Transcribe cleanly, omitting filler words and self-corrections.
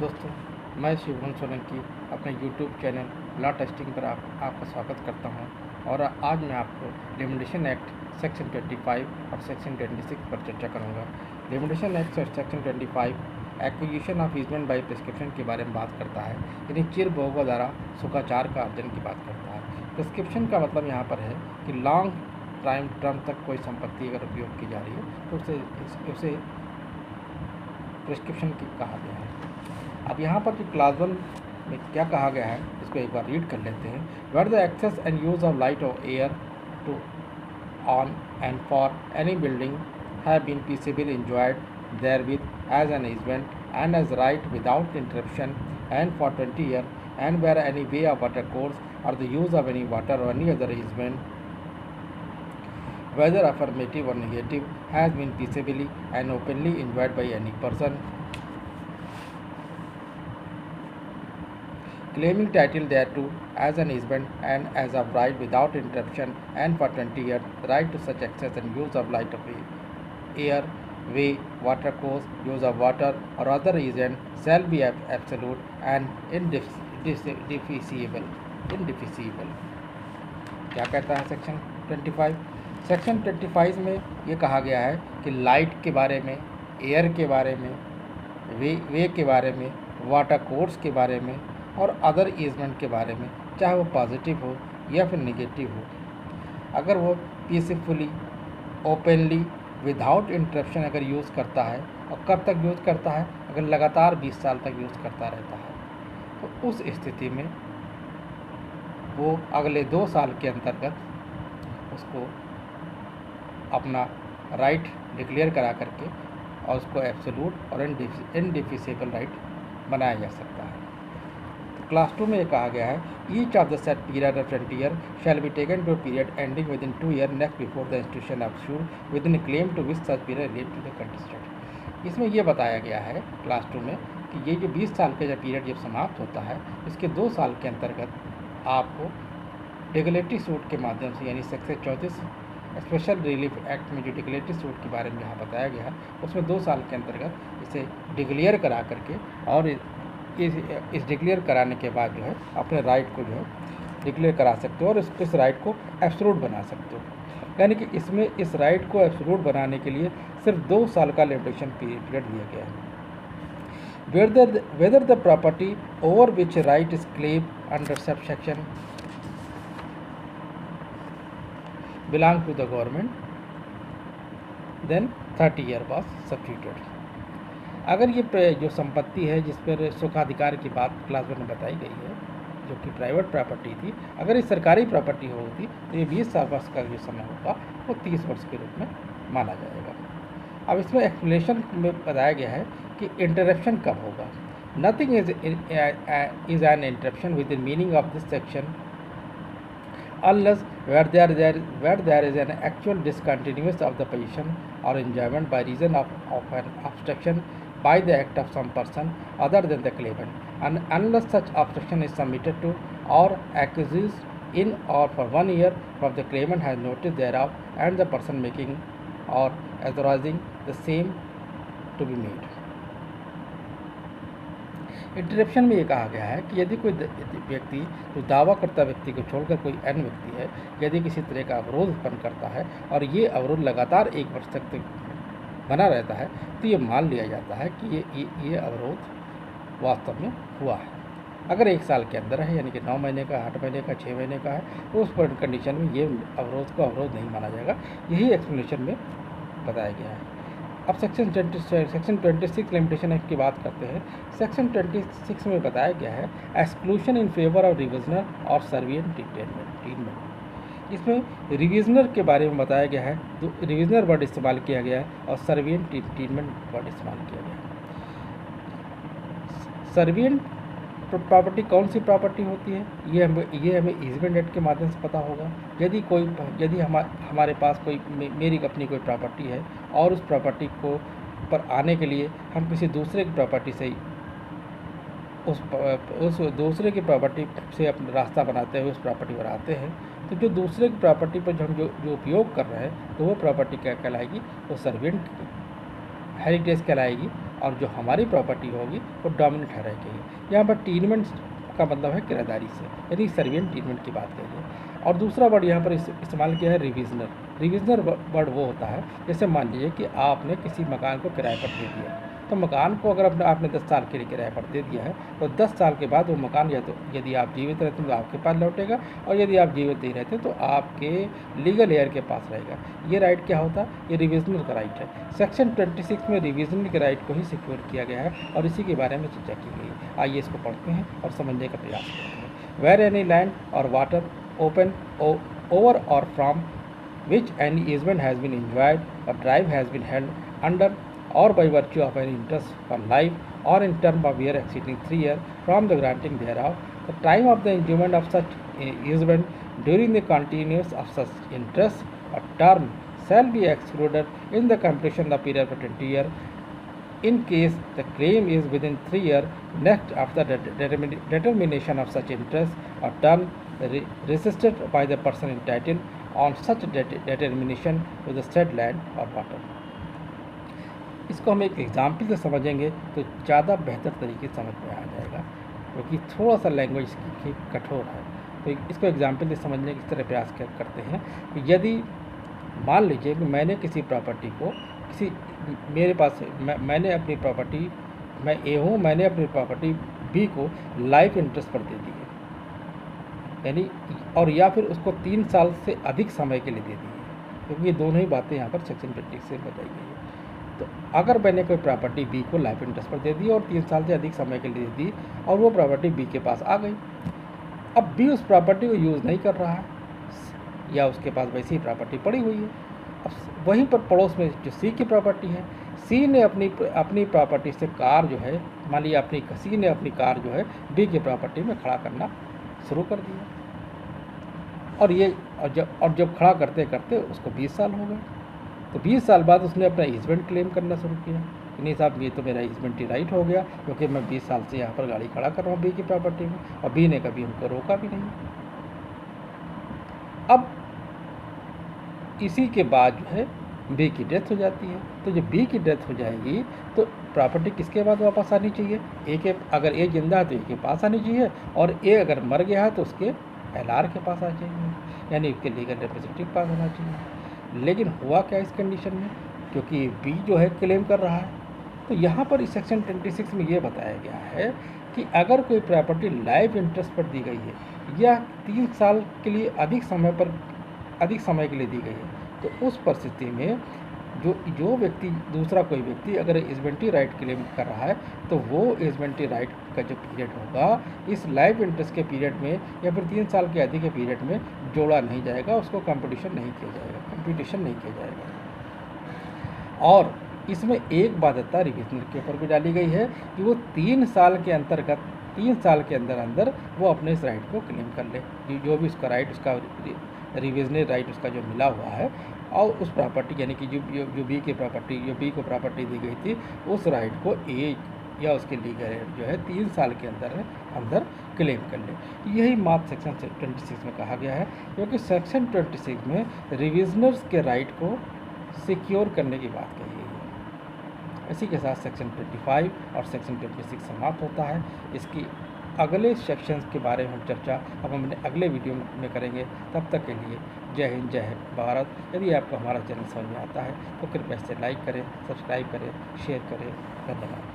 दोस्तों, मैं शिवम सोलंकी अपने यूट्यूब चैनल लॉ टेस्टिंग पर आपका स्वागत करता हूं और आज मैं आपको लिमिटेशन एक्ट सेक्शन 25 और सेक्शन 26 पर चर्चा करूंगा। लिमिटेशन एक्ट और section 25 acquisition of easement by prescription के बारे में बात करता है, यानी चिर बहुगों द्वारा सुखाचार का अर्जन की बात करता है। प्रिस्क्रिप्शन का मतलब यहाँ पर है कि लॉन्ग टर्म तक कोई संपत्ति अगर उपयोग की जा रही है तो उसे प्रिस्क्रिप्शन की कहा गया है। अब यहाँ पर जो क्लास 1 में क्या कहा गया है इसको एक बार रीड कर लेते हैं। Where the access and use of light और air to on and for any building have been peaceably enjoyed therewith as an easement and as right without interruption and for 20 years, and where any way of water course or the use of any water or any other easement, whether affirmative or negative, has been peaceably and openly enjoyed by any person claiming title thereto as an easement and as of right without interruption, and for 20 years the right to such access and use of light of air, way, water course, use of water or other agent shall be absolute and indefeasible। क्या कहता है section 25? Section 25 में ये कहा गया है कि light के बारे में, एयर के बारे में, वे के बारे में, वाटर कोर्स के बारे में और अदर ईजमेंट के बारे में, चाहे वो पॉजिटिव हो या फिर नेगेटिव हो, अगर वो पीसफुली, ओपनली, विदाउट इंटरप्शन अगर यूज़ करता है, और कब तक यूज़ करता है, अगर लगातार 20 साल तक यूज़ करता रहता है, तो उस स्थिति में वो अगले 2 साल के अंतर्गत उसको अपना राइट डिक्लेयर करा करके और उसको एब्सोल्यूट और इनडिफिसिबल राइट बनाया जा सकता है। क्लास 2 में ये कहा गया है, each of the set period of 20 year shall be taken to period ending within 2 year next before the institution of sure within claim to which such period relate to the contestant. इसमें यह बताया गया है class 2 में कि ये जो 20 साल का जब पीरियड जब समाप्त होता है, इसके 2 साल के अंतर्गत आपको डिक्लेरेटरी सूट के माध्यम से, यानी सेक्शन 34 स्पेशल रिलीफ एक्ट में जो डिक्लेरेटरी सूट के बारे में यहाँ बताया गया है, उसमें 2 साल के अंतर्गत इसे डिक्लेयर करा करके और इस डिक्लेयर कराने के बाद जो है अपने राइट को जो है डिक्लेयर करा सकते हो और इस राइट को एब्सोल्यूट बना सकते हो। यानी कि इसमें इस राइट को एब्सोल्यूट बनाने के लिए सिर्फ 2 साल का लिमिटेशन पीरियड दिया गया है। Whether the property over which right is claim under sub section belong to the government, then 30 year was substituted. अगर ये जो संपत्ति है जिस पर सुखाधिकार की बात क्लास 1 में बताई गई है, जो कि प्राइवेट प्रॉपर्टी थी, अगर ये सरकारी प्रॉपर्टी होती तो ये 20 वर्ष का जो समय होगा वो 30 वर्ष के रूप में माना जाएगा। अब इसमें एक्सप्लेनेशन में बताया गया है कि इंटरप्शन कब होगा। Nothing is an interruption with the meaning of this section unless where there is an actual discontinuance of the possession or enjoyment by reason of an obstruction by the act of some person other than the claimant, and unless such obstruction is submitted to or acquiesced in or for 1 year from the claimant has notice thereof and the person making or authorizing the same to be made। Interruption में ये कहा गया है कि यदि कोई व्यक्ति जो दावा करता व्यक्ति को छोड़कर कोई अन्य व्यक्ति है, यदि किसी तरह का अवरोध उत्पन्न करता है और ये अवरोध लगातार 1 वर्ष तक बना रहता है, तो ये मान लिया जाता है कि ये अवरोध वास्तव में हुआ है। अगर 1 साल के अंदर है, यानी कि 9 महीने का, 8 महीने का, 6 महीने का है, तो उस कंडीशन में ये अवरोध को अवरोध नहीं माना जाएगा। यही एक्सप्लेनेशन में बताया गया है। अब सेक्शन 26 लिमिटेशन एक्ट की बात करते हैं। सेक्शन 26 में बताया गया है एक्सक्लूशन इन फेवर ऑफ रिविजनर और सर्विएंट ट्रीटमेंट। इसमें रिविजनर के बारे में बताया गया है, तो रिविजनर वर्ड इस्तेमाल किया गया है और सर्विएंट ट्रीटमेंट वर्ड इस्तेमाल किया गया है। सर्विएंट प्रॉपर्टी कौन सी प्रॉपर्टी होती है, ये हमें ईजमेंट एक्ट के माध्यम से पता होगा। यदि हमारे पास मेरी अपनी कोई प्रॉपर्टी है और उस प्रॉपर्टी को पर आने के लिए हम किसी दूसरे की प्रॉपर्टी से उस दूसरे की प्रॉपर्टी से अपना रास्ता बनाते हुए उस प्रॉपर्टी पर आते हैं, तो जो दूसरे की प्रॉपर्टी पर हम जो उपयोग कर रहे हैं, तो वो प्रॉपर्टी क्या कहलाएगी, वो सर्विएंट हेरिटेज कहलाएगी। और जो हमारी प्रॉपर्टी होगी वो डोमिनेंट है रहेगी। यहाँ पर टीनमेंट का मतलब है किराएदारी से, यानी सर्विएंट टीनमेंट की बात करिए। और दूसरा वर्ड यहाँ पर इस्तेमाल किया है रिविजनर। रिविजनर वर्ड वो होता है, जैसे मान लीजिए कि आपने किसी मकान को किराए पर दे दिया, तो मकान को अगर आपने 10 साल के लिए किराए पर दे दिया है, तो 10 साल के बाद वो मकान या तो यदि आप जीवित रहते हैं तो आपके पास लौटेगा, और यदि आप जीवित नहीं रहते तो आपके लीगल हेयर के पास रहेगा। ये राइट क्या होता है? ये रिविजनल का राइट है। सेक्शन 26 में रिविजनल के राइट को ही सिक्योर किया गया है और इसी के बारे में चर्चा की गई है। आइए इसको पढ़ते हैं और समझने का प्रयास करते हैं। वेयर एनी लैंड और water open over or from which any easement has been enjoyed or drive has been held under or by virtue of any interest for life or in term of year exceeding 3 years from the granting thereof, the time of the enjoyment of such easement during the continuance of such interest or term shall be excluded in the completion of the period for 20 years in case the claim is within 3 years next after the determination of such interest or term resisted by the person entitled on such determination to the said land or water। इसको हम एक example से समझेंगे तो ज़्यादा बेहतर तरीके से समझ में आ जाएगा, क्योंकि थोड़ा सा लैंग्वेज इसकी कठोर है। तो इसको एग्जाम्पल से समझने की तरह प्रयास करते हैं कि यदि मान लीजिए कि मैंने किसी प्रॉपर्टी को मेरे पास मैंने अपनी प्रॉपर्टी, मैं ए हूँ, मैंने अपनी प्रॉपर्टी बी को लाइफ इंटरेस्ट पर दे दी है, यानी और या फिर उसको 3 साल से अधिक समय के लिए दे दी है, क्योंकि ये दोनों ही बातें यहाँ पर सेक्शन 26 से बताई गई है। तो अगर मैंने कोई प्रॉपर्टी बी को लाइफ इंटरेस्ट पर दे दी और 3 साल से अधिक समय के लिए दे दी और वो प्रॉपर्टी बी के पास आ गई, अब बी उस प्रॉपर्टी को यूज़ नहीं कर रहा है या उसके पास वैसी ही प्रॉपर्टी पड़ी हुई है। अब वहीं पर पड़ोस में जो सी की प्रॉपर्टी है, सी ने अपनी प्रॉपर्टी से कार जो है, मान लीजिए सी ने अपनी कार जो है बी की प्रॉपर्टी में खड़ा करना शुरू कर दिया, और जब खड़ा करते करते उसको 20 साल हो गए, तो 20 साल बाद उसने अपना ईजमेंट क्लेम करना शुरू किया कि नहीं साहब, ये तो मेरा ईजमेंटी राइट हो गया, क्योंकि मैं 20 साल से यहाँ पर गाड़ी खड़ा कर रहा हूँ बी की प्रॉपर्टी में, और बी ने कभी उनको रोका भी नहीं। अब इसी के बाद जो है बी की डेथ हो जाती है, तो जब बी की डेथ हो जाएगी तो प्रॉपर्टी किसके बाद वापस आनी चाहिए? ए के, अगर ए जिंदा है तो ए के पास आनी चाहिए, और ए अगर मर गया है तो उसके एलआर के पास आ चाहिए, यानी उसके लीगल रिप्रेजेंटेटिव पास होना चाहिए। लेकिन हुआ क्या इस कंडीशन में? क्योंकि बी जो है क्लेम कर रहा है, तो यहाँ पर इस सेक्शन 26 में ये बताया गया है कि अगर कोई प्रॉपर्टी लाइफ इंटरेस्ट पर दी गई है या 3 साल के लिए अधिक समय के लिए दी गई है, तो उस परिस्थिति में जो व्यक्ति, दूसरा कोई व्यक्ति अगर इजमेंटी राइट क्लेम कर रहा है, तो वो इजमेंटी राइट का जो पीरियड होगा इस लाइफ इंटरेस्ट के पीरियड में या फिर 3 साल के अधिक के पीरियड में जोड़ा नहीं जाएगा, उसको कंपटीशन नहीं किया जाएगा। और इसमें एक बाध्यता रिविजनर के ऊपर भी डाली गई है कि वो 3 साल के अंदर वो अपने इस राइट को क्लेम कर ले, जो भी उसका राइट, उसका रिविजनल राइट उसका जो मिला हुआ है, और उस प्रॉपर्टी यानी कि जो बी की प्रॉपर्टी, जो बी को प्रॉपर्टी दी गई थी, उस राइट को ए या उसके लीगल जो है 3 साल के अंदर क्लेम कर ले। यही बात सेक्शन 26 में कहा गया है, क्योंकि सेक्शन 26 में रिविजनर्स के राइट को सिक्योर करने की बात कही गई है। इसी के साथ सेक्शन 25 और सेक्शन 26 समाप्त होता है। इसकी अगले सेक्शंस के बारे में हम चर्चा अब हम अगले वीडियो में करेंगे। तब तक के लिए जय हिंद, जय भारत। यदि आपको हमारा चैनल समझ में आता है तो कृपया इसे लाइक करें, सब्सक्राइब करें, शेयर करें। धन्यवाद।